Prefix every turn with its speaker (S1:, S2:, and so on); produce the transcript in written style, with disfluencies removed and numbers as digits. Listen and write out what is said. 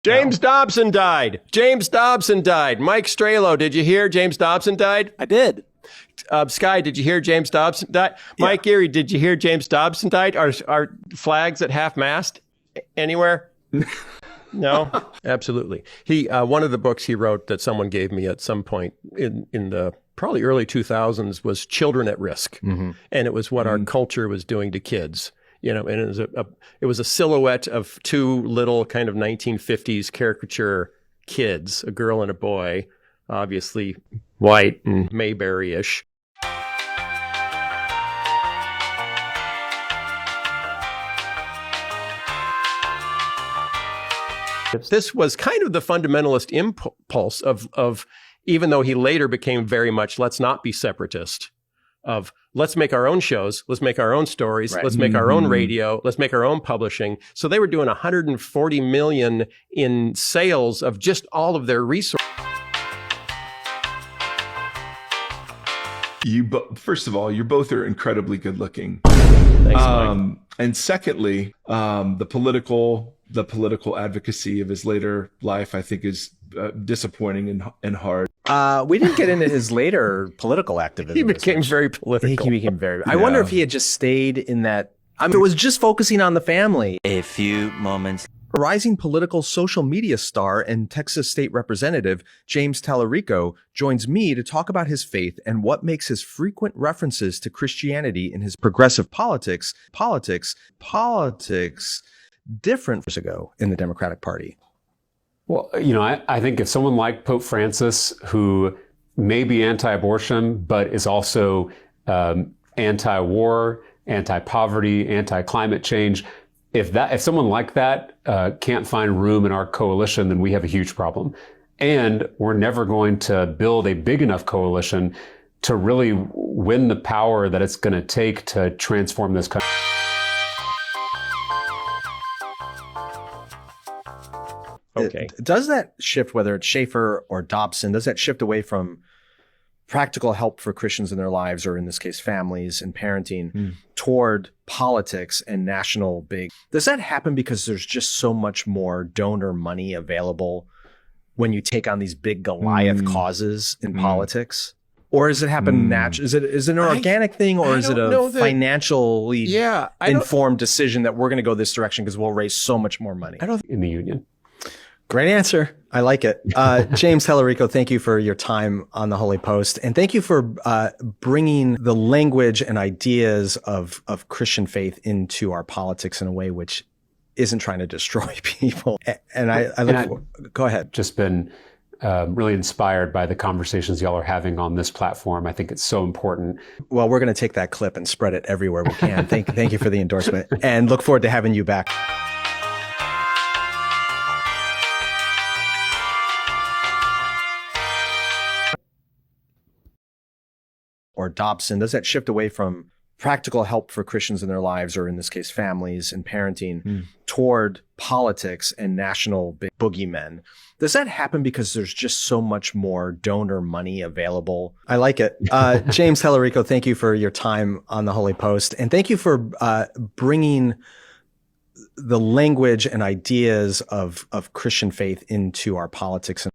S1: James Dobson died. James Dobson died. Mike Strelo, did you hear James Dobson died?
S2: I did.
S1: Sky, did you hear James Dobson died? Yeah. Mike Geary, did you hear James Dobson died? Are flags at half-mast anywhere? No? Absolutely. He one of the books he wrote that someone gave me at some point in the probably early 2000s was Children at Risk. Mm-hmm. And it was what our culture was doing to kids. You know, and it was a silhouette of two little kind of 1950s caricature kids, a girl and a boy, obviously white and Mayberry-ish. This was kind of the fundamentalist impulse of even though he later became very much, let's not be separatist, of let's make our own shows, let's make our own stories, right. Let's make our own radio, let's make our own publishing. So they were doing 140 million in sales of just all of their resources.
S3: First of all, you both are incredibly good looking.
S1: Thanks, Mike.
S3: And secondly, the political advocacy of his later life, I think, is disappointing and hard.
S2: We didn't get into his later political activism.
S1: He became very political.
S2: He became very. I wonder if he had just stayed in that. I mean, it was just focusing on the family.
S4: A few moments.
S2: A rising political social media star and Texas state representative James Tallarico joins me to talk about his faith and what makes his frequent references to Christianity in his progressive politics different years ago in the Democratic Party.
S5: Well, you know, I think if someone like Pope Francis, who may be anti-abortion, but is also anti-war, anti-poverty, anti-climate change, if someone like that can't find room in our coalition, then we have a huge problem. And we're never going to build a big enough coalition to really win the power that it's going to take to transform this country.
S1: Okay.
S2: Does that shift, whether it's Schaefer or Dobson, does that shift away from practical help for Christians in their lives, or in this case, families and parenting, toward politics and national big? Does that happen because there's just so much more donor money available when you take on these big Goliath causes in politics? Or does it happen naturally? Is it an organic thing, or is it a financially informed decision that we're going to go this direction because we'll raise so much more money?
S5: I don't think in the union.
S2: Great answer. I like it. James Tallarico, thank you for your time on the Holy Post. And thank you for bringing the language and ideas of Christian faith into our politics in a way which isn't trying to destroy people. And I look forward. Go ahead.
S5: Just been really inspired by the conversations y'all are having on this platform. I think it's so important.
S2: Well, we're going to take that clip and spread it everywhere we can. Thank you for the endorsement, and look forward to having you back. Or Dobson, does that shift away from practical help for Christians in their lives, or in this case, families and parenting, toward politics and national big boogeymen? Does that happen because there's just so much more donor money available? I like it. James Tallarico, thank you for your time on the Holy Post. And thank you for bringing the language and ideas of Christian faith into our politics.